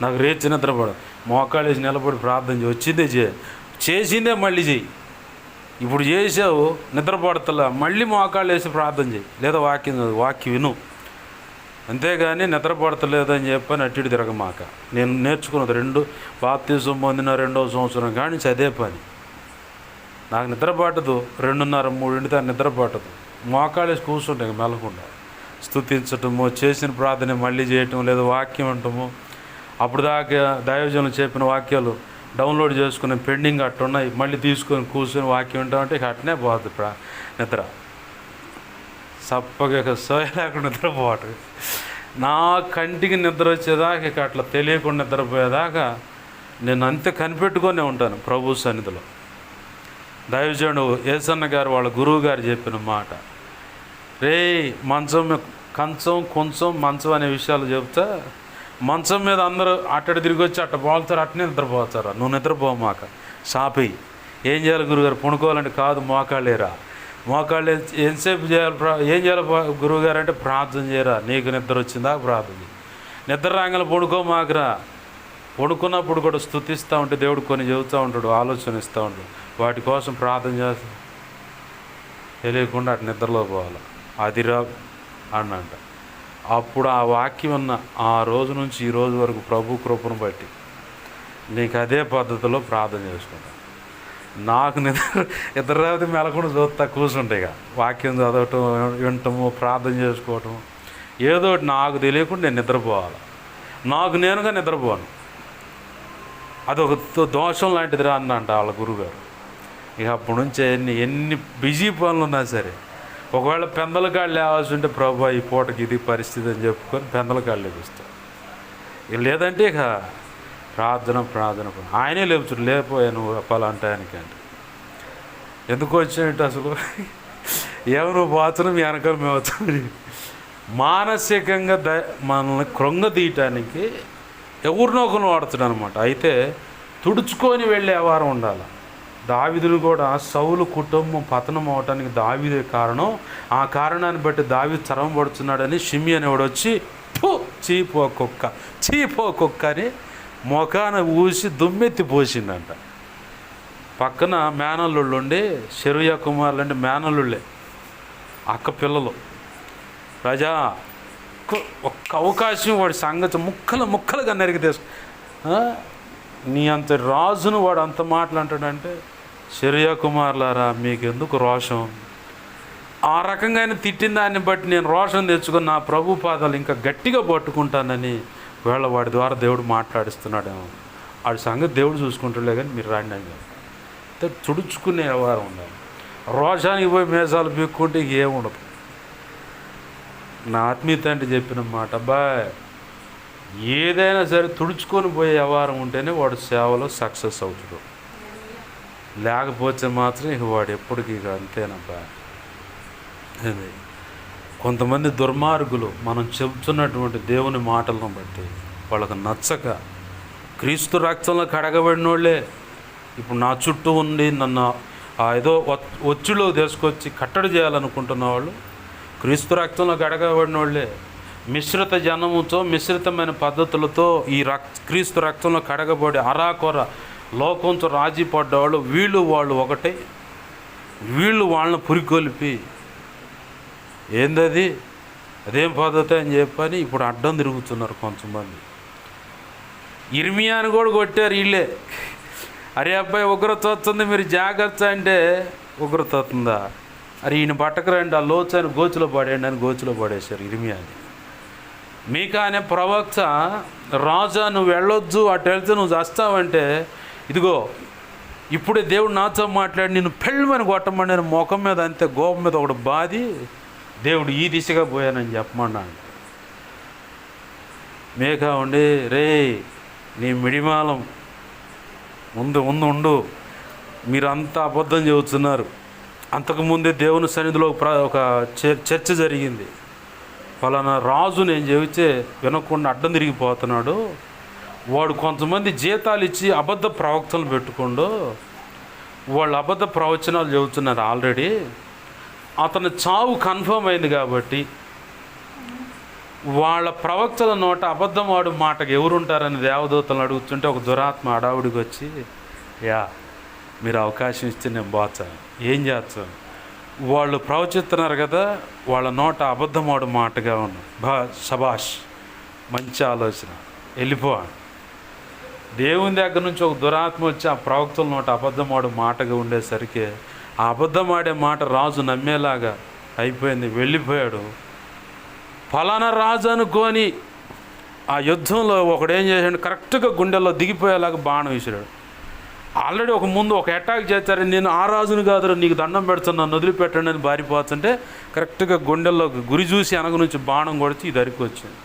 నాకు రేచి నిద్రపడ మోకాళ్ళు వేసి నిలబడి ప్రార్థన చేసిందే మళ్ళీ చెయ్యి. ఇప్పుడు చేసావు నిద్రపడతలా, మళ్ళీ మోకాళ్ళు వేసి ప్రార్థన చేయి, లేదా వాక్యం విను. అంతేగాని నిద్రపడతలేదని చెప్పని అట్టిడి తిరగమాక. నేను నేర్చుకున్నది బాప్తిజం పొందిన 2వ సంవత్సరం కానీ అదే పని. నాకు నిద్ర పట్టదు, 2:30-3 నిద్ర పట్టదు. మోకాళ్ళు వేసి కూర్చుంటాయి మెలకుండా, స్తుతించటము, చేసిన ప్రార్థన మళ్ళీ చేయటం, లేదా వాక్యం అంటము. అప్పుడు దాకా దైవజనులు చెప్పిన వాక్యాలు డౌన్లోడ్ చేసుకుని పెండింగ్ అట్టున్నాయి, మళ్ళీ తీసుకొని కూర్చొని వాక్యం వింటామంటే ఇక అట్టనే పోతుంది నిద్ర. చప్పగా సోయ లేకుండా నిద్రపోవటం. నా కంటికి నిద్ర వచ్చేదాకా ఇక అట్లా తెలియకుండా నిద్రపోయేదాకా నేను అంతే కనిపెట్టుకొనే ఉంటాను ప్రభు సన్నిధిలో. దైవజనుడు యేసన్న గారు వాళ్ళ గురువు గారు చెప్పిన మాట, కంచం కొంచెం మంచం అనే విషయాలు చెబుతా, మంచం మీద అందరూ అట్టడి తిరిగి వచ్చి అట్ట పోలుతారు, అట్టనే నిద్రపోతారా, నువ్వు నిద్రపోమాక సాపి. ఏం చేయాలి గురువుగారు? పడుకోవాలంటే కాదు, మోకాళ్ళేరా. మోకాళ్ళు ఎంతసేపు చేయాలి? ఏం చేయాలి గురువుగారు అంటే ప్రార్థన చేయరా, నీకు నిద్ర వచ్చిందా ప్రార్థన చేయి. నిద్ర రాగానే పడుకోమాకరా. పడుకున్నప్పుడు కూడా స్తుతిస్తూ ఉంటే దేవుడు కొన్ని చెబుతూ ఉంటాడు, ఆలోచన ఇస్తూ ఉంటాడు, వాటి కోసం ప్రార్థన చేస్తా తెలియకుండా అటు నిద్రలో పోవాలి. అదిరా అన్నంట. అప్పుడు ఆ వాక్యం ఉన్న ఆ రోజు నుంచి ఈ రోజు వరకు ప్రభు కృపను బట్టి నీకు అదే పద్ధతిలో ప్రార్థన చేసుకుంటాను. నాకు నిద్ర రాకపోతే మెలకుండా చూస్తా కూర్చుంటాయి. ఇక వాక్యం చదవటం, వినటము, ప్రార్థన చేసుకోవటం, ఏదో ఒకటి నాకు తెలియకుండా నేను నిద్రపోవాలి. నాకు నేనుగా నిద్రపోను. అదొక దోషం లాంటిదిరా అన్నంట వాళ్ళ గురువుగారు. ఇక అప్పటి నుంచి ఎన్ని బిజీ పనులు ఉన్నా సరే, ఒకవేళ పెందల కాళ్ళు లేవాల్సి ఉంటే ప్రభు ఈ పూటకి ఇది పరిస్థితి అని చెప్పుకొని పెందల కాళ్ళు లేపిస్తాం. ఇక లేదంటే ఇక ప్రార్థన ఆయనే లేపుతాడు, లేకపోయాను పలాంటానికంటే. ఎందుకు వచ్చినట్టు అసలు ఎవరు పోతున్నాం, మీ వెనకాల మేము వచ్చాము. మానసికంగా మనల్ని కృంగదీయటానికి ఎవరినో ఒకరిని వాడుతాడు అనమాట. అయితే తుడుచుకొని వెళ్ళే వారం ఉండాలి. దావీదును కూడా సౌలు కుటుంబం పతనం అవటానికి దావీదే కారణం. ఆ కారణాన్ని బట్టి దావీదు చరం పడుతున్నాడని షిమి అనేవాడు వచ్చి చీపో కుక్క అని మొఖాన ఊసి దుమ్మెత్తి పోసిందంట. పక్కన మేనల్లుళ్ళు ఉండి, శరుయ కుమారులు అంటే మేనల్లుళ్ళే, అక్క పిల్లలు. ప్రజా ఒక్క అవకాశం వాడి సంగతి ముక్కలుగా నరికి నీ అంత రాజును వాడు అంత మాట్లాంటాడంటే, శరుయ కుమారులారా మీకెందుకు రోషం? ఆ రకంగా ఆయన తిట్టిన దాన్ని బట్టి నేను రోషం తెచ్చుకొని నా ప్రభు పాదాలు ఇంకా గట్టిగా పట్టుకుంటానని వేళ వాడి ద్వారా దేవుడు మాట్లాడిస్తున్నాడేమో. వాడి సంగతి దేవుడు చూసుకుంటాడులే, కానీ మీరు రాండి అని తుడుచుకునే వ్యవహారం ఉండాలి. రోషానికి పోయి మేసాలు పీక్కుంటే ఏముండదు. నా ఆత్మీయ తండ్రి చెప్పిన మాట, ఏదైనా సరే తుడుచుకొని పోయే వ్యవహారం ఉంటేనే వాడు సేవలో సక్సెస్ అవుతాడు. లేకపోతే మాత్రం ఇక వాడు ఎప్పటికీ ఇక అంతేనబ్బా. అదే కొంతమంది దుర్మార్గులు మనం చెబుతున్నటువంటి దేవుని మాటలను బట్టి వాళ్ళకు నచ్చక క్రీస్తు రక్తంలో కడగబడిన వాళ్ళే ఇప్పుడు నా చుట్టూ ఉండి నన్ను ఏదో ఒత్తిడిలో తీసుకొచ్చి కట్టడి చేయాలనుకుంటున్న వాళ్ళు క్రీస్తు రక్తంలో కడగబడిన వాళ్ళే. మిశ్రిత జనముతో మిశ్రితమైన పద్ధతులతో ఈ క్రీస్తు రక్తంలో కడగబడి అరాకొర లోకంతో రాజీ పడ్డవాళ్ళు వాళ్ళు ఒకటే. వీళ్ళు వాళ్ళని పురికొల్పి ఏందది అదేం పద్ధతి అని చెప్పని ఇప్పుడు అడ్డం తిరుగుతున్నారు కొంతమంది. ఇర్మియాని కూడా కొట్టారు వీళ్ళే. అరే అబ్బాయి ఉగ్రత వస్తుంది, మీరు జాగ్రత్త అంటే ఉగ్రత వస్తుందా? అరే ఈయన పట్టకరండి, ఆ లోచని గోచులో పడేయండి అని గోచులో పడేశారు ఇర్మియాని. మీకా అనే ప్రవక్త, రాజా నువ్వు వెళ్ళొద్దు, అటు వెళ్తే నువ్వు చేస్తావంటే, ఇదిగో ఇప్పుడే దేవుడు నాతో మాట్లాడి నిన్ను పెళ్ళమని కొట్టమని నేను ముఖం మీద అంతే గోపం మీద ఒకటి బాది దేవుడు ఈ దిశగా పోయానని చెప్పమన్నాడు. మేఘా ఉండి నీ మిడిమాలం ఉండు, మీరంతా అబద్ధం చెబుతున్నారు. అంతకుముందే దేవుని సన్నిధిలో ఒక చర్చ జరిగింది. ఫలానా రాజు నేను చెబితే వినకుండా అడ్డం తిరిగిపోతున్నాడు, వాడు కొంతమంది జీతాలు ఇచ్చి అబద్ధ ప్రవక్తలు పెట్టుకోండు, వాళ్ళు అబద్ధ ప్రవచనాలు చెబుతున్నారు ఆల్రెడీ, అతని చావు కన్ఫర్మ్ అయింది కాబట్టి వాళ్ళ ప్రవక్తల నోట అబద్ధం ఆడు మాటకు ఎవరుంటారని దేవదూతలను అడుగుతుంటే ఒక దురాత్మ అడావుడికి వచ్చి, యా మీరు అవకాశం ఇస్తే నేను పోతాను, ఏం చేస్తాను, వాళ్ళు ప్రవచిస్తున్నారు కదా, వాళ్ళ నోట అబద్ధం ఆడు మాటగా ఉన్న శబాష్, మంచి ఆలోచన, వెళ్ళిపో. దేవుని దగ్గర నుంచి ఒక దురాత్మ వచ్చి ఆ ప్రవక్తల నోట అబద్ధం ఆడు మాటగా ఉండేసరికి ఆ అబద్ధం ఆడే మాట రాజు నమ్మేలాగా అయిపోయింది, వెళ్ళిపోయాడు. ఫలానా రాజు అనుకొని ఆ యుద్ధంలో ఒకడేం చేశాడు, కరెక్ట్గా గుండెల్లో దిగిపోయేలాగా బాణం విసిరాడు. ఆల్రెడీ ముందు ఒక అటాక్ చేశారు, నేను ఆ రాజును కాదు నీకు దండం పెడుతున్నాను నన్ను వదిలిపెట్టండి అని బారిపోతుంటే కరెక్ట్గా గుండెల్లో గురి చూసి వెనక నుంచి బాణం కొడిచి ఇది అరికి వచ్చింది.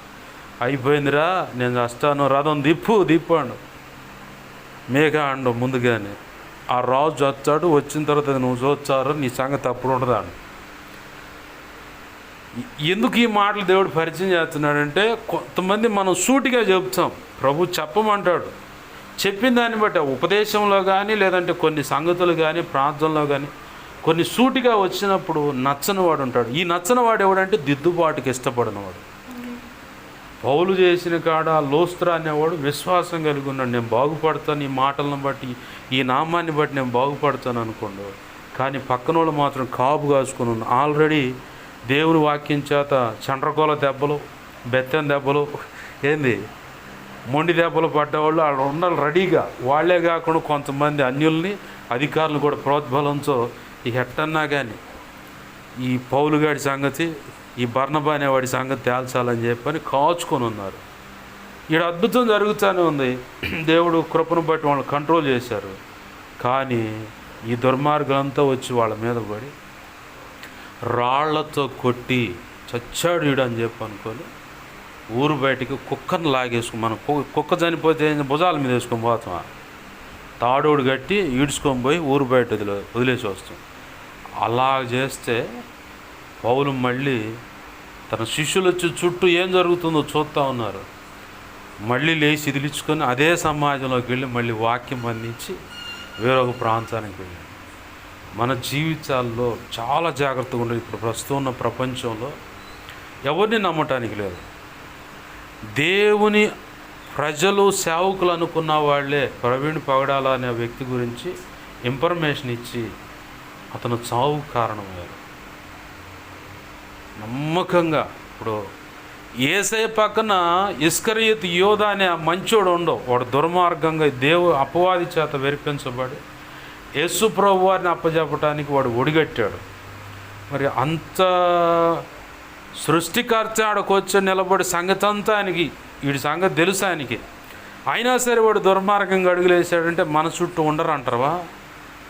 అయిపోయిందిరా, నేను వస్తాను, రథం దిప్పాడు. మేఘ అండు ముందుగానే ఆ రాజు వచ్చాడు, వచ్చిన తర్వాత నువ్వు చూచారు నీ సంగతి అప్పుడు ఉండదా. ఎందుకు ఈ మాటలు దేవుడు పరిచయం చేస్తున్నాడంటే, కొంతమంది మనం సూటిగా చెప్తాం, ప్రభు చెప్పమంటాడు, చెప్పిన దాన్ని బట్టి ఉపదేశంలో కానీ లేదంటే కొన్ని సంగతులు కానీ ప్రార్థనలో కానీ కొన్ని సూటిగా వచ్చినప్పుడు నచ్చని వాడు ఉంటాడు. ఈ నచ్చని వాడు ఎవడంటే దిద్దుబాటుకి ఇష్టపడినవాడు. పౌలు చేసిన కాడ లోస్త్రా అనేవాడు విశ్వాసం కలిగి ఉన్నాడు, నేను బాగుపడతాను, ఈ మాటలను బట్టి ఈ నామాన్ని బట్టి నేను బాగుపడతాను అనుకోండు. కానీ పక్కన వాళ్ళు మాత్రం కాపు కాసుకుని ఉన్నాడు. ఆల్రెడీ దేవుని వాక్యం చేత చండ్రకోల దెబ్బలు, బెత్తెన దెబ్బలు, మొండి దెబ్బలు పడ్డవాళ్ళు వాళ్ళు ఉండాలి రెడీగా. వాళ్ళే కాకుండా కొంతమంది అన్యుల్ని అధికారులు కూడా ప్రోద్బలంతో ఈ హెట్టన్నా కానీ ఈ పౌలుగాడి సంగతి, ఈ బర్నబా అనేవాడి సంగతి తేల్చాలని చెప్పని కాచుకొని ఉన్నారు. ఇక్కడ అద్భుతం జరుగుతూనే ఉంది. దేవుడు కృపను బట్టి వాళ్ళని కంట్రోల్ చేశారు. కానీ ఈ దుర్మార్గులంతా వచ్చి వాళ్ళ మీద పడి రాళ్లతో కొట్టి చచ్చాడు ఈడు అని చెప్పి అనుకొని ఊరు బయటికి కుక్కను లాగేసుకుని, మనం కుక్క చనిపోతే భుజాల మీద వేసుకొని పోతాం, తాడోడు కట్టి ఈడ్చుకొని పోయి ఊరు బయట వదిలేసి వస్తాం. అలా చేస్తే పౌలు మళ్ళీ తన శిష్యులు వచ్చి చుట్టూ ఏం జరుగుతుందో చూస్తూ ఉన్నారు. మళ్ళీ లేచి ఇదిలించుకొని అదే సమాజంలోకి వెళ్ళి మళ్ళీ వాక్యం అందించి వేరొక ప్రాంతానికి వెళ్ళాడు. మన జీవితాల్లో చాలా జాగ్రత్తగా ఉండాలి. ఇప్పుడు ప్రస్తుతం ఉన్న ప్రపంచంలో ఎవరిని నమ్మటానికి లేదు. దేవుని ప్రజలు సేవకులు అనుకున్న వాళ్ళే ప్రవీణ్ పగడాల అనే వ్యక్తి గురించి ఇన్ఫర్మేషన్ ఇచ్చి అతను చావుకు కారణమయ్యారు. నమ్మకంగా ఇప్పుడు యేసయ్య పక్కన ఇస్కరియోతు యోధా అనే మంచోడు ఉండవు, వాడు దుర్మార్గంగా అపవాది చేత వెరిపించబడి యేసు ప్రభు వారిని అప్పచెప్పటానికి వాడు ఒడిగట్టాడు. మరి అంత సృష్టికర్త ఆడకొచ్చి నిలబడి సంగతి అంతా ఆయనకి, వీడి సంగతి తెలుసు ఆయనకి, అయినా సరే వాడు దుర్మార్గంగా అడుగులేసాడంటే మన చుట్టూ ఉండరు అంటారా?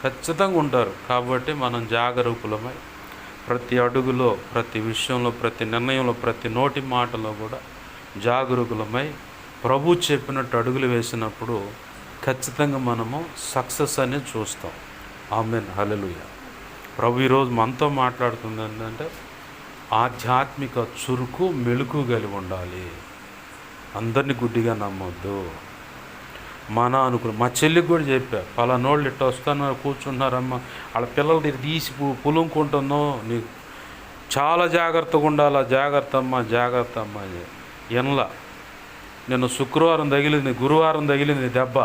ఖచ్చితంగా ఉంటారు. కాబట్టి మనం జాగరూకులమై ప్రతి అడుగులో, ప్రతి విషయంలో, ప్రతి నిర్ణయంలో, ప్రతి నోటి మాటలో కూడా జాగరూకులమై ప్రభు చెప్పినట్టు అడుగులు వేసినప్పుడు ఖచ్చితంగా మనము సక్సెస్ అనేది చూస్తాం. ఆమేన్, హల్లెలూయా. ప్రభు ఈరోజు మనతో మాట్లాడుతుంది ఏంటంటే ఆధ్యాత్మిక చురుకు, మెలుకు కలిగి ఉండాలి. అందరినీ గుడ్డిగా నమ్మొద్దు. మన అనుకుని మా చెల్లికి కూడా చెప్పా, పలానోళ్ళు ఇట్లా వస్తున్నారు కూర్చుంటున్నారమ్మా, వాళ్ళ పిల్లలు తీసి పులుముకుంటుందో, నీకు చాలా జాగ్రత్తగా ఉండాలా, జాగ్రత్త అమ్మ అని ఎనలా. నేను శుక్రవారం తగిలింది, గురువారం తగిలింది దెబ్బ,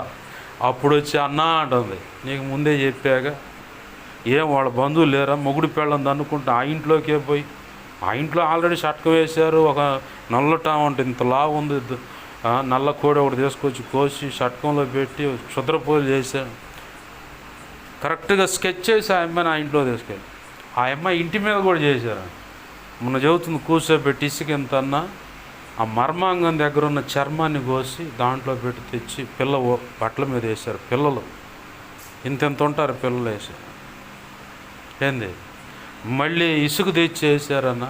అప్పుడు వచ్చి అన్నా అంటుంది, నీకు ముందే చెప్పాక ఏం వాళ్ళ బంధువులు లేరా, మొగుడు పెళ్ళని అనుకుంటా ఆ ఇంట్లోకే పోయి, ఆ ఇంట్లో ఆల్రెడీ షట్క వేశారు, ఒక నల్లటా ఉంటుంది ఇంత లావు ఉంది, నల్ల కోడి ఒకటి తీసుకొచ్చి కోసి షట్కంలో పెట్టి క్షుద్రపూజలు చేశాను. కరెక్ట్గా స్కెచ్ చేసి ఆ అమ్మాయిని ఆ ఇంట్లో తీసుకెళ్ళి ఆ అమ్మాయి ఇంటి మీద కూడా చేశారు. మొన్న చెబుతుంది కూర్చోబెట్టి ఇసుక ఎంత అన్నా ఆ మర్మాంగం దగ్గర ఉన్న చర్మాన్ని కోసి దాంట్లో పెట్టి తెచ్చి బట్టల మీద వేశారు. పిల్లలు ఇంతెంత ఉంటారు పిల్లలు వేసారు. మళ్ళీ ఇసుక తెచ్చి వేసారన్న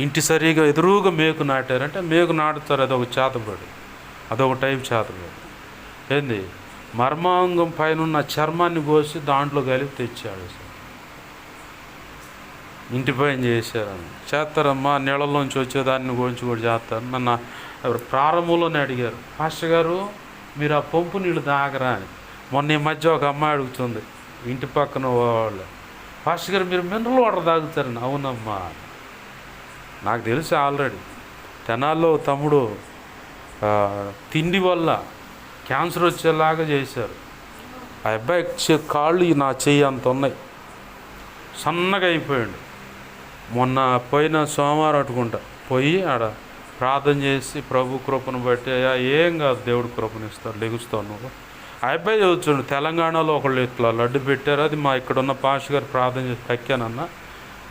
ఇంటి సరిగా ఎదురుగా మేకు నాటారంటే మేకు నాటుతారు, అదొక చేతబడి, అదొక టైప్ చేతబడి. మర్మాంగం పైన ఉన్న చర్మాన్ని కోసి దాంట్లో కలిపి తెచ్చాడు. ఇంటి పైన చేశారని చేస్తారమ్మా, నీళ్ళలోంచి వచ్చేదాన్ని గురించి కూడా చేస్తారు. నన్ను ప్రారంభంలోనే అడిగారు, పాస్టర్ గారు మీరు ఆ పంపు నీళ్ళు తాగరా అని. మొన్న ఈ మధ్య ఒక అమ్మాయి అడుగుతుంది ఇంటి పక్కన వాళ్ళు, పాస్టర్ గారు మీరు మినరల్ వాటర్ తాగుతారని. అవునమ్మా, నాకు తెలుసు ఆల్రెడీ. తెనాల్లో తమ్ముడు తిండి వల్ల క్యాన్సర్ వచ్చేలాగా చేశారు. ఆ అబ్బాయి కాళ్ళు నా చెయ్యి అంత ఉన్నాయి, సన్నగా అయిపోయాడు. మొన్న పోయిన సోమవారం అటుకుంటా పోయి ఆడ ప్రార్థన చేసి ప్రభు కృపను బట్టి అయ్యా ఏం కాదు దేవుడు కృపనిస్తాడు, లెగుస్తావు నువ్వు. ఆ అబ్బాయి చదువుతాడు. తెలంగాణలో ఒకళ్ళు ఇట్లా లడ్డు పెట్టారు, అది మా ఇక్కడ ఉన్న పాష్ గారు ప్రార్థన చేసి కక్కానన్నా.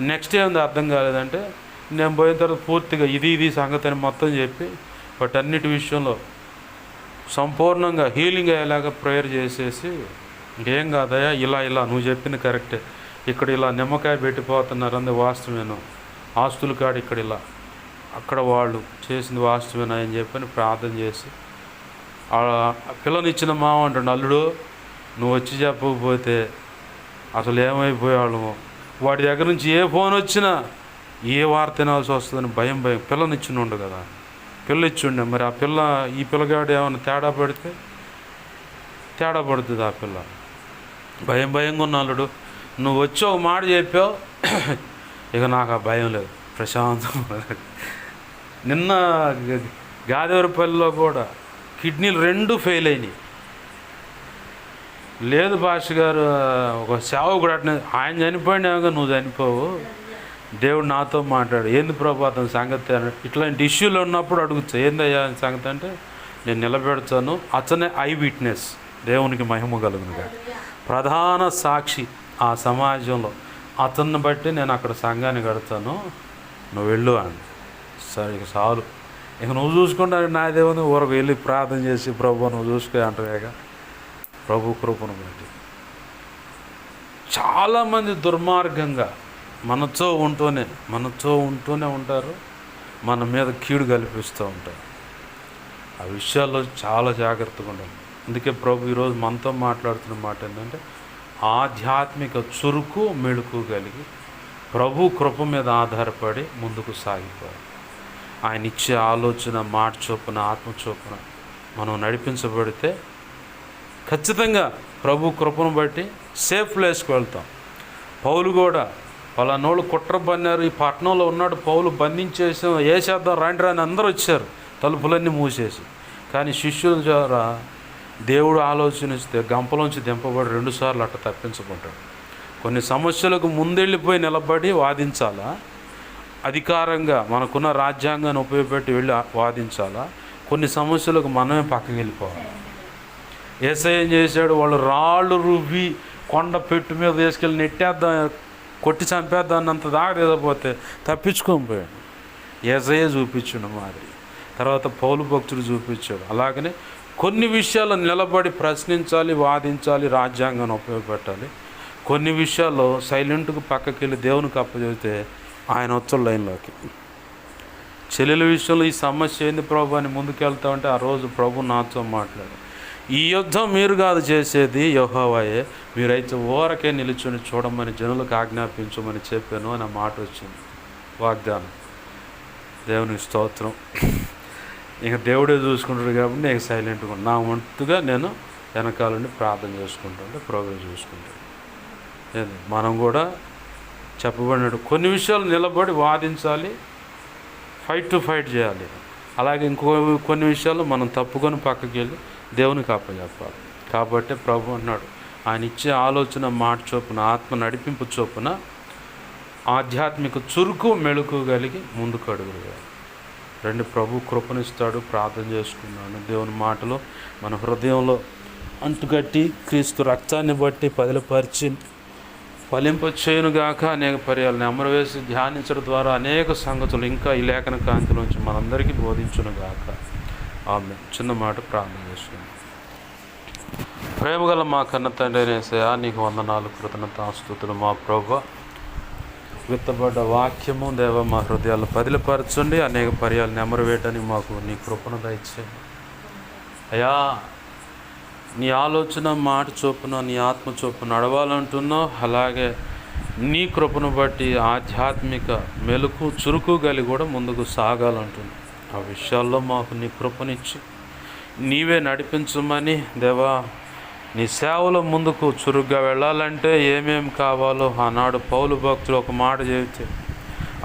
నెక్స్ట్ ఏంది అర్థం కాలేదంటే నేను పోయిన తర్వాత పూర్తిగా ఇది సంగతి అని మొత్తం చెప్పి వాటన్నిటి విషయంలో సంపూర్ణంగా హీలింగ్ అయ్యేలాగా ప్రేయర్ చేసేసి ఇంకేం కాదయ్యా ఇలా నువ్వు చెప్పింది కరెక్టే, ఇక్కడ ఇలా నిమ్మకాయ పెట్టిపోతున్నారు అంది వాస్తవేను, ఆస్తులు కాడు ఇక్కడ ఇలా, అక్కడ వాళ్ళు చేసింది వాస్తవేనా అని చెప్పని ప్రార్థన చేసి పిల్లనిచ్చిన మామ అంటాడు, అల్లుడు నువ్వు వచ్చి చెప్పకపోతే అసలు ఏమైపోయేవాళ్ళము, వాడి దగ్గర నుంచి ఏ ఫోన్ వచ్చినా ఏ వార్త తినాల్సి వస్తుందని భయం పిల్లనిచ్చిండు కదా, పిల్ల ఇచ్చిండే. మరి ఆ పిల్ల ఈ పిల్లగాడు ఏమైనా తేడా పడుతుంది, ఆ పిల్ల భయంగా ఉన్న అల్లుడు నువ్వు వచ్చి ఒక మాట చెప్పావు, ఇక నాకు ఆ భయం లేదు, ప్రశాంతం. నిన్న గాదేవరపల్లిలో కూడా కిడ్నీలు 2 ఫెయిల్ అయినాయి. లేదు భాష గారు ఒక సేవకుడు అట్నే ఆయన చనిపోయినాక నువ్వు చనిపోవు, దేవుడు నాతో మాట్లాడు, ఏంది ప్రభాతం సంగతి అని ఇట్లాంటి ఇష్యూలు ఉన్నప్పుడు అడుగుతా, ఏందయ్యా సంగతి అంటే నేను నిలబెడతాను. అతనే ఐ విట్నెస్, దేవునికి మహిమ కలుగునుగా, ప్రధాన సాక్షి ఆ సమాజంలో, అతన్ని బట్టి నేను అక్కడ సంఘాన్ని కడతాను, నువ్వు వెళ్ళు అని. సరే ఇక చాలు, ఇక నువ్వు చూసుకుంటా నాదేముంది, ఊరకు వెళ్ళి ప్రార్థన చేసి ప్రభు నువ్వు చూసుకో అంటావేగా. ప్రభు కృపను బట్టి చాలామంది దుర్మార్గంగా మనతో ఉంటూనే ఉంటారు, మన మీద కీడు కల్పిస్తూ ఉంటారు. ఆ విషయాల్లో చాలా జాగ్రత్తగా ఉండాలి. అందుకే ప్రభు ఈరోజు మనతో మాట్లాడుతున్న మాట ఏంటంటే ఆధ్యాత్మిక చురుకు మెళుకు కలిగి ప్రభు కృప మీద ఆధారపడి ముందుకు సాగిపోవాలి. ఆయన ఇచ్చే ఆలోచన మాట చొప్పున ఆత్మ చొప్పున మనం నడిపించబడితే ఖచ్చితంగా ప్రభు కృపను బట్టి సేఫ్ ప్లేస్కి వెళ్తాం. పౌలు కూడా పలానోళ్ళు కుట్ర పన్నారు, ఈ పట్టణంలో ఉన్నాడు, పౌలు బంధించేసాం, ఏ చేద్దాం రాండి రాని అందరూ వచ్చారు, తలుపులన్నీ మూసేసి. కానీ శిష్యుల ద్వారా దేవుడు ఆలోచనిస్తే గంపలోంచి దింపబడి 2 సార్లు అట్ట తప్పించుకుంటాడు. కొన్ని సమస్యలకు ముందెళ్ళిపోయి నిలబడి వాదించాలా, అధికారంగా మనకున్న రాజ్యాంగాన్ని ఉపయోగపెట్టి వెళ్ళి వాదించాలా, కొన్ని సమస్యలకు మనమే పక్కకి వెళ్ళిపోవాలి. యేసయ్య ఏం చేశాడు, వాళ్ళు రాళ్ళు రువ్వి కొండ పెట్టు మీద తీసుకెళ్ళి నెట్టేద్దాం, కొట్టి చంపేద్దాం అన్నంత దాకా తీయకపోతే తప్పించుకొని పోయాడు. యేసయ్య చూపించాడు మాదిరి, తర్వాత పౌలు భక్తుడు చూపించాడు. అలాగనే కొన్ని విషయాల్లో నిలబడి ప్రశ్నించాలి, వాదించాలి, రాజ్యాంగాన్ని ఉపయోగపెట్టాలి. కొన్ని విషయాల్లో సైలెంట్గా పక్కకి వెళ్ళి దేవునికి అప్పచెబితే ఆయన వచ్చాడు లైన్లోకి. చెల్లెల విషయంలో ఈ సమస్య ఏంది ప్రభు అని ముందుకెళ్తా ఉంటే ఆ రోజు ప్రభు నాతో మాట్లాడు, ఈ యుద్ధం మీరు కాదు చేసేది యెహోవాయే, మీరైతే ఊరకే నిలుచుని చూడమని జనులకు ఆజ్ఞాపించమని చెప్పాను అని మాట వచ్చింది. వాగ్దానం. దేవునికి స్తోత్రం. ఇక దేవుడే చూసుకుంటాడు కాబట్టి నేను సైలెంట్గా ఉంటాను. నా వంతుగా నేను వెనకాలండి ప్రార్థన చేసుకుంటుంటే ప్రభు చూసుకుంటాడు. మనం కూడా చెప్పబడినట్టు కొన్ని విషయాలు నిలబడి వాదించాలి, ఫైట్ చేయాలి. అలాగే కొన్ని విషయాలు మనం తప్పుకొని పక్కకి వెళ్ళి దేవునికి అప్పచెప్పాలి. కాబట్టి ప్రభు అన్నాడు, ఆయన ఇచ్చే ఆలోచన మాట చొప్పున ఆత్మ నడిపింపు చొప్పున ఆధ్యాత్మిక చురుకు మెళుకు కలిగి ముందుకు అడుగులు రెండు. ప్రభు కృపనిస్తాడు. ప్రార్థన చేసుకున్నాను. దేవుని మాటలో మన హృదయంలో అంటుకట్టి క్రీస్తు రక్తాన్ని బట్టి పదిలపరిచి ఫలింపచేయునుగాక. అనేక పర్యాలు నెమరు వేసి ధ్యానించడం ద్వారా అనేక సంగతులు ఇంకా ఈ లేఖన కాంతి నుంచి మనందరికీ బోధించునుగాక. ఆమె చిన్న మాట ప్రార్థన చేస్తున్నాను. ప్రేమగల మా కన్న తండ్రి యేసయ్యా, నీకు వందనాలు, కృతజ్ఞతాస్తుతులు. మా ప్రభువా, విత్తబడ్డ వాక్యము దేవ మా హృదయాలు పదిలపరచండి. అనేక పర్యాలు నెమరు వేయడానికి మాకు నీ కృపను దయచేయండి అయ్యా. నీ ఆలోచన మాట చొప్పున నీ ఆత్మ చొప్పున నడవాలంటున్నావు. అలాగే నీ కృపను బట్టి ఆధ్యాత్మిక మెలకు చురుకు కలిగి కూడా ముందుకు సాగాలంటున్నావు. ఆ విషయాల్లో మాకు నీ కృపనిచ్చి నీవే నడిపించమని దేవా, నీ సేవలో ముందుకు చురుగ్గా వెళ్ళాలంటే ఏమేమి కావాలో ఆనాడు పౌలు భక్తులు ఒక మాట చెబితే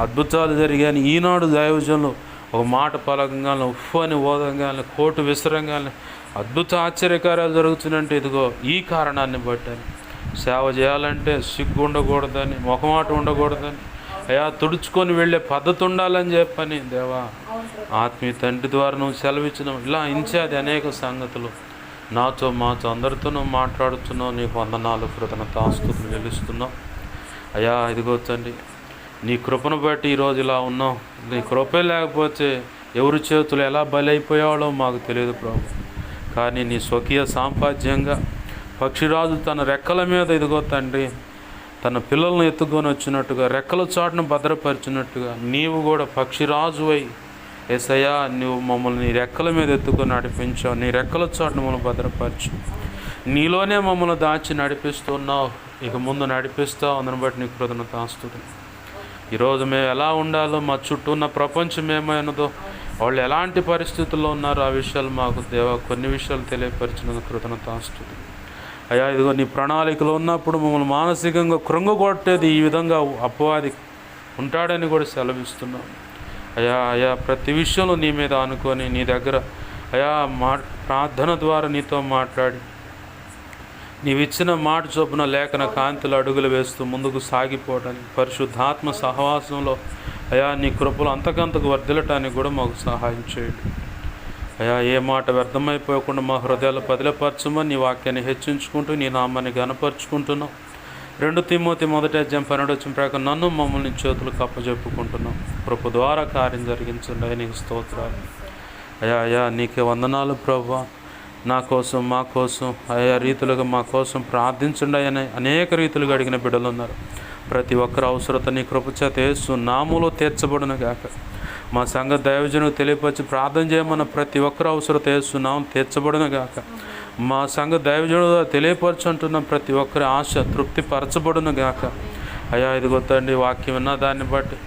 అద్భుతాలు జరిగాయని ఈనాడు దైవజనులు ఒక మాట పలకంగానే ఉఫ్ అని ఓదంగానే కోటు విసరంగానే అద్భుత ఆశ్చర్యకార్యాలు జరుగుతుందంటే ఇదిగో ఈ కారణాన్ని బట్టని. సేవ చేయాలంటే సిగ్గు ఉండకూడదని, మొహమాట ఉండకూడదని, అయా తుడుచుకొని వెళ్ళే పద్ధతి ఉండాలని చెప్పని దేవా ఆత్మీయ తండ్రి ద్వారా నువ్వు సెలవిచ్చినావు. ఇలా ఇంచేది అనేక సంగతులు నాతో మాతో అందరితో నువ్వు మాట్లాడుతున్నావు. నీకు వందనాలు, కృతజ్ఞతాస్తుతులు చెల్లిస్తున్నావు. అయ్యా ఇదిగో తండ్రి, నీ కృపను బట్టి ఈరోజు ఇలా ఉన్నాం. నీ కృపే లేకపోతే ఎవరి చేతులు ఎలా బలైపోయాడో మాకు తెలియదు ప్రభు. కానీ నీ స్వకీయ సాంపాద్యంగా పక్షిరాజు తన రెక్కల మీద ఇదిగో తండ్రి తన పిల్లలను ఎత్తుకొని వచ్చినట్టుగా, రెక్కల చాటును భద్రపరిచినట్టుగా నీవు కూడా పక్షిరాజువై యేసయ్యా నువ్వు మమ్మల్ని నీ రెక్కల మీద ఎత్తుకొని నడిపించావు. నీ రెక్కల చాటును మమ్మల్ని భద్రపరచు. నీలోనే మమ్మల్ని దాచి నడిపిస్తున్నావు, ఇక ముందు నడిపిస్తావు. అందుని బట్టి నీ కృతజ్ఞతాస్తుతులు. ఈరోజు మేము ఎలా ఉండాలో, మా చుట్టూ ఉన్న ప్రపంచం ఏమైనదో, వాళ్ళు ఎలాంటి పరిస్థితుల్లో ఉన్నారో ఆ విషయాలు మాకు దేవా కొన్ని విషయాలు తెలియపరిచినందుకు కృతజ్ఞతాస్తుతులు. అయ్యా ఇదిగో నీ ప్రణాళికలో ఉన్నప్పుడు మమ్మల్ని మానసికంగా కృంగగొట్టేది ఈ విధంగా అపవాది ఉంటాడని కూడా సెలవిస్తున్నాం. అయ్యా ప్రతి విషయంలో నీ మీద అనుకొని నీ దగ్గర అయ్యా ప్రార్థన ద్వారా నీతో మాట్లాడి నీవిచ్చిన మాట చొప్పున లేఖన కాంతులు అడుగులు వేస్తూ ముందుకు సాగిపోవడానికి, పరిశుద్ధాత్మ సహవాసంలో అయ్యా నీ కృపలు అంతకంతకు వర్ధిల్లటానికి కూడా మాకు సహాయం చేయండి. అయ్యా ఏ మాట వ్యర్థమైపోకుండా మా హృదయాలు పదిలపరచమని నీ వాక్యాన్ని హెచ్చించుకుంటూ నీ నామాన్ని గనపరుచుకుంటున్నాం. 2 తిమోతి 1:12 ప్రకారం నన్ను మమ్మల్ని చేతులు కప్పజెప్పుకుంటున్నాం. కృప ద్వారా కార్యం జరిగించండి. అయ్యా నీకు స్తోత్రాలు. అయ్యా నీకే వందనాలు ప్రభువా. నా కోసం మా కోసం అయా రీతులుగా మా కోసం ప్రార్థించండి అని అనేక రీతులుగా అడిగిన బిడ్డలు ఉన్నారు. ప్రతి ఒక్కరి అవసరత నీ కృపచేత యేసు నామములో తీర్చబడును గాక. మా సంఘ దైవజనుకు తెలియపరిచి ప్రార్థన చేయమన్న ప్రతి ఒక్కరి అవసరత యేసు నామం తీర్చబడును గాక. మా సంఘ దైవజనుడు తెలియపరచుంటున్న ప్రతి ఒక్కరి ఆశ తృప్తిపరచబడును గాక. అయ్యా ఇదిగో తండ్రి వాక్యం విన్న దాన్ని బట్టి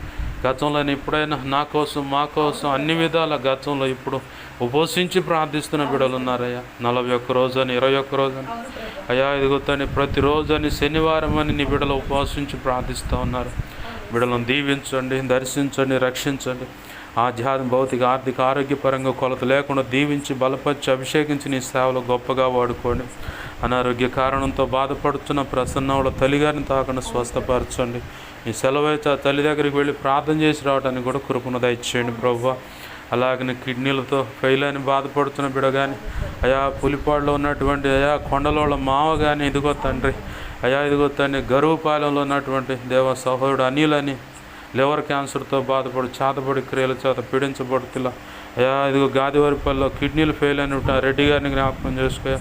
గతంలో ఎప్పుడైనా నా కోసం మా కోసం అన్ని విధాల గతంలో ఇప్పుడు ఉపవసించి ప్రార్థిస్తున్న బిడ్డలు ఉన్నారయ్యా. 41 రోజని 21 రోజని అయ్యా ఇదిగో తండ్రి ప్రతిరోజు అని శనివారం అని నీ బిడ్డలు ఉపవసించి ప్రార్థిస్తూ ఉన్నారు. బిడ్డలను దీవించండి, దర్శించండి, రక్షించండి. ఆధ్యాత్మిక భౌతిక ఆర్థిక ఆరోగ్యపరంగా కొలత లేకుండా దీవించి బలపరిచి అభిషేకించి నీ సేవలో గొప్పగా వాడుకోండి. అనారోగ్య కారణంతో బాధపడుతున్న ప్రసన్నవుల తల్లిగారిని తాకుండా స్వస్థపరచండి. ఈ సెలవైతే ఆ తల్లి దగ్గరికి వెళ్ళి ప్రార్థన చేసి రావడానికి కూడా కృపను దయచేయండి ప్రభువా. అలాగనే కిడ్నీలతో ఫెయిల్ అని బాధపడుతున్న బిడ్డ కానీ, అయా పులిపాడులో ఉన్నటువంటి అయా కొండలోళ్ళ మావ కానీ ఇదిగో తండ్రి, అయా ఇదిగో తండ్రి గరువుపాలెంలో ఉన్నటువంటి దేవ సహోదరుడు అనిలని లివర్ క్యాన్సర్తో బాధపడి చేతబడి క్రియల చేత పీడించబడుతులా అయా ఇదిగో గాదివారిపల్లిలో కిడ్నీలు ఫెయిల్ అని రెడ్డి గారిని జ్ఞాపకం చేసుకో.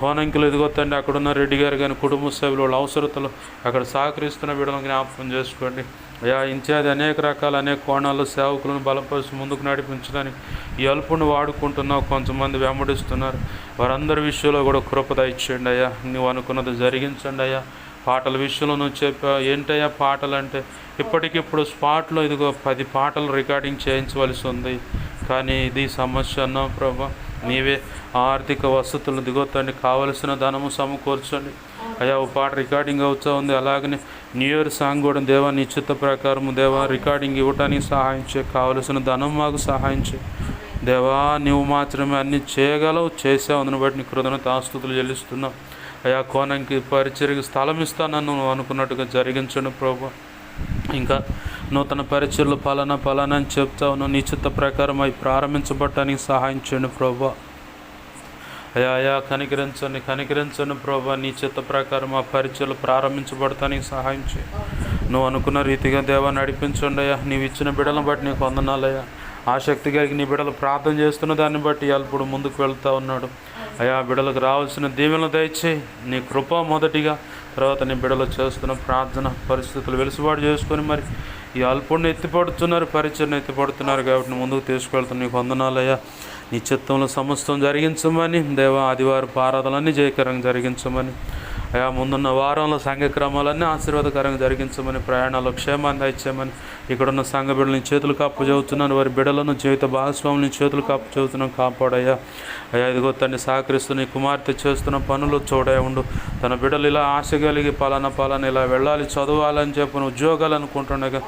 కోనంకిలు ఇదిగో తండ్రి అక్కడున్న రెడ్డి గారు కానీ కుటుంబ సభ్యుల వాళ్ళ అవసరతలు అక్కడ సహకరిస్తున్న బిడ్డలను జ్ఞాపకం చేసుకోండి. అయా ఇంచేది అనేక రకాల అనేక కోణాల్లో సేవకులను బలపరిచి ముందుకు నడిపించడానికి ఈ అల్పుని వాడుకుంటున్నావు. కొంతమంది వెంబడిస్తున్నారు, వారందరి విషయంలో కూడా కృప దయచేయండి అయ్యా. నువ్వు అనుకున్నది జరిగించండి అయ్యా. పాటల విషయంలో నువ్వు చెప్పా ఏంటయ్యా పాటలు అంటే ఇప్పటికిప్పుడు స్పాట్లో ఇదిగో 10 పాటలు రికార్డింగ్ చేయించవలసి ఉంది. కానీ ఇది సమస్య అన్నావు ప్రభా. నీవే ఆర్థిక వసతులు దిగొత్తండి, కావలసిన ధనము సమకూర్చండి అయ్యా. ఓ పాట రికార్డింగ్ అవుతూ ఉంది. అలాగనే న్యూ ఇయర్ సాంగ్ కూడా దేవా నిశ్చిత ప్రకారము దేవా రికార్డింగ్ ఇవ్వటానికి సహాయం చేయ, కావలసిన ధనం మాకు సహాయం చేయ దేవా. నువ్వు మాత్రమే అన్ని చేయగలవు, చేసావు. అందుని బట్టి నీ కృతజ్ఞతాస్తుతులు చెల్లిస్తున్నావు అయ్యా. కోనంకి పరిచర్యకి స్థలం ఇస్తానని నువ్వు అనుకున్నట్టుగా జరిగించండి ప్రభు. ఇంకా నూతన పరిచర్లు పలానా అని చెప్తావు. నీ చిత్త ప్రకారం అవి ప్రారంభించబడటానికి సహాయం చేయండి ప్రభు. అయా కనికరించండి ప్రభు. నీ చిత్త ప్రకారం ఆ పరిచర్లు ప్రారంభించబడటానికి సహాయం చేయి. నువ్వు అనుకున్న రీతిగా దేవా నడిపించండి అయ్యా. నీవు ఇచ్చిన బిడ్డలను బట్టి నీకు వందనాలయ్యా. ఆసక్తి కలిగి నీ బిడ్డలు ప్రార్థన చేస్తున్న దాన్ని బట్టి ఇప్పుడు ముందుకు వెళ్తూ ఉన్నాడు అయ్యా. బిడ్డలకు రావాల్సిన దీవెనలు దయచేయి. నీ కృప మొదటిగా, తర్వాత నీ బిడ్డలు చేస్తున్న ప్రార్థన పరిస్థితులు వెలుసుబాటు చేసుకొని మరి ఈ అల్పుడిని ఎత్తిపడుతున్నారు, పరిచయను ఎత్తిపడుతున్నారు కాబట్టి ముందుకు తీసుకువెళ్తున్నా. నీకు వందనాలయ్యా. నీ చిత్తంలో సమస్తం జరిగించమని దేవా. ఆదివారం ఆరాధనలన్నీ జయకరంగా జరిగించమని అయా ముందున్న వారంలో సంఘ క్రమాలన్నీ ఆశీర్వాదకరంగా జరిగించమని, ప్రయాణాలు క్షేమాన్ని దయచేయమని, ఇక్కడున్న సంఘ బిడ్డలని చేతులకు అప్పచెబుతున్నాను, వారి బిడ్డలను జీవిత భాగస్వాములని చేతులకు అప్పచెబుతున్నాను, కాపాడయ్యా. అయ్యా ఇదిగో తండ్రి సహకరిస్తున్న ఈ కుమార్తె చేస్తున్న పనులు చూడే ఉండు. తన బిడ్డలు ఇలా ఆశ కలిగి పలానా ఇలా వెళ్ళాలి, చదవాలని చెప్పిన ఉద్యోగాలు అనుకుంటుండగా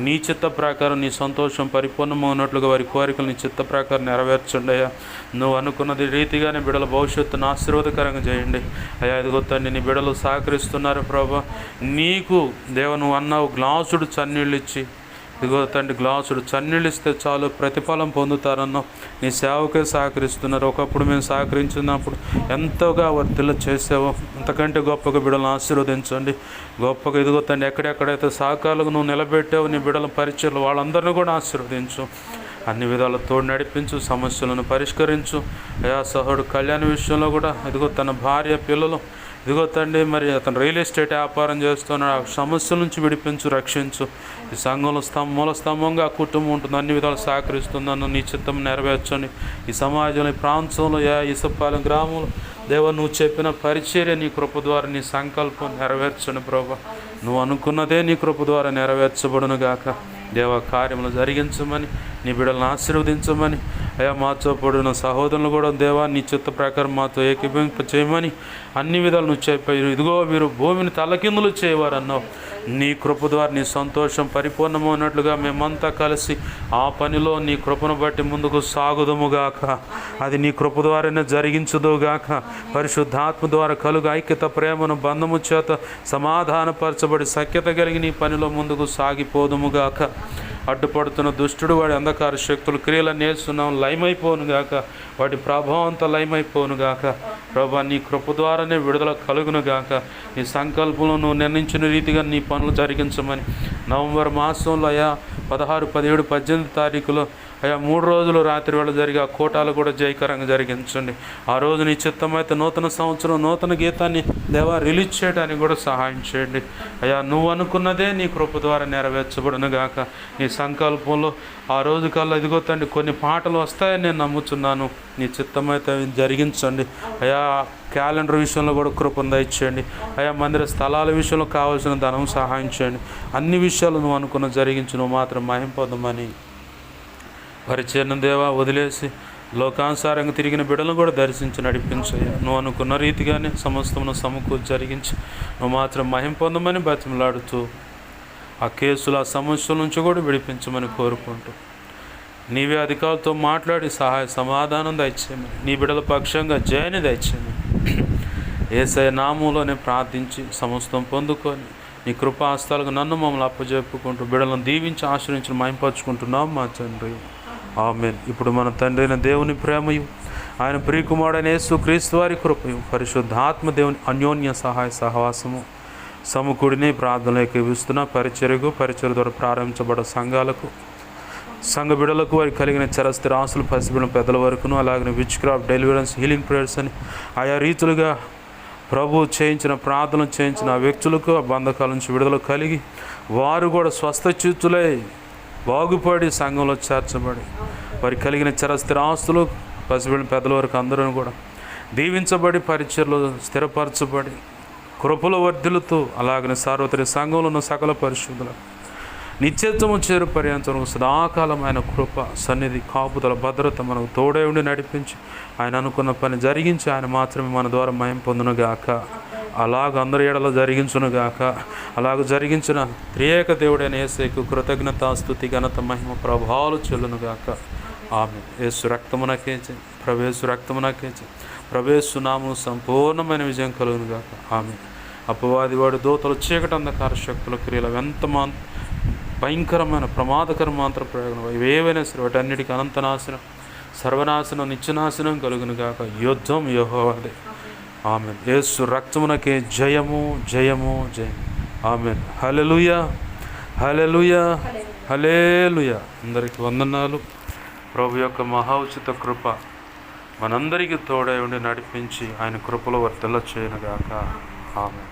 నీ చిత్త ప్రకారం నీ సంతోషం పరిపూర్ణమైనట్లుగా వారి కోరికలు నీ చిత్త ప్రకారం నెరవేర్చండి అయ్యా. నువ్వు అనుకున్నది రీతిగానే బిడ్డల భవిష్యత్తును ఆశీర్వాదకరంగా చేయండి అయ్యా. ఇదిగో తండ్రి నీ బిడ్డలు సహకరిస్తున్నారు ప్రభా. నీకు దేవ నువ్వు అన్నావు గ్లాసుడు చన్నీళ్ళు ఇచ్చి, ఇదిగో తండ్రి గ్లాసుడు చన్నీళ్ళు ఇస్తే చాలు ప్రతిఫలం పొందుతారన్నావు. నీ సేవకే సహకరిస్తున్నారు. ఒకప్పుడు మేము సహకరించినప్పుడు ఎంతోగా వర్తిల్ల చేసావో అంతకంటే గొప్పగా బిడ్డలను ఆశీర్వదించండి. గొప్పగా ఇదిగో తండ్రి ఎక్కడెక్కడైతే సహకారులకు నువ్వు నిలబెట్టావు నీ బిడ్డల పరిచయలు వాళ్ళందరినీ కూడా ఆశీర్వదించు. అన్ని విధాల తోడు నడిపించు, సమస్యలను పరిష్కరించు అయా. సహోడు కళ్యాణ విషయంలో కూడా ఇదిగో తన భార్య పిల్లలు ఇదిగో తండ్రి మరి అతను రియల్ ఎస్టేట్ వ్యాపారం చేస్తున్నాడు, ఆ సమస్యల నుంచి విడిపించు, రక్షించు. ఈ సంఘంలో మూల స్తంభంగా ఆ కుటుంబం ఉంటుంది, అన్ని విధాలు సహకరిస్తుందన్న నీ చిత్తం నెరవేర్చండి. ఈ సమాజంలో ఈ ప్రాంతంలో ఇసపాలెం గ్రామంలో దేవ నువ్వు చెప్పిన పరిచర్య నీ కృప ద్వారా నీ సంకల్పం నెరవేర్చండి ప్రభా. నువ్వు అనుకున్నదే నీ కృప ద్వారా నెరవేర్చబడును గాక. దేవ కార్యములు జరిగించమని, నీ బిడ్డలను ఆశీర్వదించమని అయా. మాతో పడిన సహోదరులు కూడా దేవా నీ చిత్త ప్రకారం మాతో ఏకీభవింప చేయమని అన్ని విధాలు నువ్వు చెప్పారు. ఇదిగో మీరు భూమిని తలకిందులు చేయవారు అన్నావు. నీ కృప ద్వారా నీ సంతోషం పరిపూర్ణమైనట్లుగా మేమంతా కలిసి ఆ పనిలో నీ కృపను బట్టి ముందుకు సాగుదుముగాక. అది నీ కృప ద్వారానే జరిగించుదుగాక. పరిశుద్ధాత్మ ద్వారా కలుగు ఐక్యత, ప్రేమను, బంధము చేత సమాధానపరచబడి సఖ్యత కలిగి నీ పనిలో ముందుకు సాగిపోదుముగాక. అడ్డుపడుతున్న దుష్టుడు వాడి అంధకార శక్తులు క్రియలను నేర్చున్నాం లయమైపోనుగాక. వాటి ప్రభావం అంతా లయమైపోనుగాక. ప్రభా నీ కృప ద్వారానే విడుదల కలుగునుగాక. నీ సంకల్పంలో నువ్వు నిర్ణయించిన రీతిగా నీ పనులు జరిగించమని నవంబర్ మాసంలో అయా 16, 17, 18 తారీఖులో అయా 3 రోజులు రాత్రి వేళ జరిగే ఆ కోటాలు కూడా జయకరంగా జరిగించండి. ఆ రోజు నీ చిత్తమైతే నూతన సంవత్సరం నూతన గీతాన్ని దేవా రిలీజ్ చేయడానికి కూడా సహాయం చేయండి అయా. నువ్వు అనుకున్నదే నీ కృప ద్వారా నెరవేర్చబడును గాక. నీ సంకల్పంలో ఆ రోజు కల్లా ఇదిగో తండ్రి కొన్ని పాటలు వస్తాయని నేను నమ్ముతున్నాను. నీ చిత్తమైతే జరిగించండి అయా. క్యాలెండర్ విషయంలో కూడా కృపను దయచేయండి అయా. మందిర స్థలాల విషయంలో కావాల్సిన ధనం సహాయం చేయండి. అన్ని విషయాలు నువ్వు అనుకున్న జరిగించు. నువ్వు మాత్రం మహిమ పొందమని పరిచయం దేవా వదిలేసి లోకానుసారంగా తిరిగిన బిడ్డలను కూడా దర్శించి నడిపించయ్యా. నువ్వు అనుకున్న రీతిగానే సమస్తమును సమకూర్చి జరిగించి నువ్వు మాత్రం మహిమ పొందమని బతిమలాడుతూ ఆ కేసులు ఆ సమస్యల నుంచి కూడా విడిపించమని కోరుకుంటూ నీవే అధికారులతో మాట్లాడి సహాయ సమాధానం దయచేయమని, నీ బిడ్డల పక్షంగా జయాన్ని దయచేయమని యేసయ్య నామములోనే ప్రార్థించి సమస్తం పొందుకొని నీ కృపాస్తాలకు నన్ను మమ్మల్ని అప్పచెప్పుకుంటూ బిడ్డలను దీవించి ఆశ్రయించి మహింపరచుకుంటున్నాం మా తండ్రి. ఆమేన్. ఇప్పుడు మన తండ్రి అయిన దేవుని ప్రేమయు ఆయన ప్రియకుమారుడైన యేసుక్రీస్తు వారి కృపయు పరిశుద్ధాత్మ దేవుని అన్యోన్య సహాయ సహవాసము సమకూడిని ప్రార్థనలు ఏకీవిస్తున్న పరిచర్యకు పరిచర్య ద్వారా ప్రారంభించబడ్డ సంఘాలకు సంఘ బిడ్డలకు వారికి కలిగిన చరస్థిర ఆస్తులు పసిబిడ్డ పెద్దల వరకును అలాగే which craft deliverance healing prayers అని ఆయా రీతులుగా ప్రభు చేయించిన ప్రార్థనలు చేయించిన ఆ వ్యక్తులకు ఆ బంధకాల నుంచి విడుదల కలిగి వారు కూడా స్వస్థచిత్తులై బాగుపడి సంఘంలో చేర్చబడి వారికి కలిగిన చరస్థిర ఆస్తులు పసిబిడ్డ పెద్దల వరకు అందరూ కూడా దీవించబడి పరిచర్లో స్థిరపరచబడి కృపల వర్ధిల్లుతూ అలాగనే సార్వత్రిక సంఘంలో ఉన్న సకల పరిశుద్ధులు నిత్యత్వము చేరు పర్యంతం సదాకాలం ఆయన కృప సన్నిధి కాపుదల భద్రత మనకు తోడే ఉండి నడిపించి ఆయన అనుకున్న పని జరిగించి ఆయన మాత్రమే మన ద్వారా మహిమ పొందునుగాక. అలాగ అందరి ఏడలో జరిగించునుగాక. అలాగ జరిగించిన త్రియేక దేవుడైన యేసుకు కృతజ్ఞతాస్తుతి ఘనత మహిమ ప్రభావాలు చెల్లునుగాక. ఆమె యేసు రక్తమునకేచి ప్రవేశు రక్తమునకేచి ప్రవేశు నామము సంపూర్ణమైన విజయం కలుగునుగాక. ఆమె అపవాది వాడు దూతలు చీకటి అంధకార శక్తుల క్రియలు ఎంత భయంకరమైన ప్రమాదకర మంత్ర ప్రయోగం ఇవేవైనా సరే వాటన్నిటికీ అనంతనాశనం సర్వనాశనం నిత్యనాశనం కలుగునుగాక. యుద్ధం యెహోవాదే. ఆమెన్. యేసు రక్తమునకే జయము జయము జయం. ఆమెన్. హల్లెలూయా హల్లెలూయా హల్లెలూయా. అందరికీ వందనాలు. ప్రభు యొక్క మహా ఉచిత కృప మనందరికీ తోడై ఉండి నడిపించి ఆయన కృపలో వర్తిల్ల చేయనుగాక. ఆమెన్.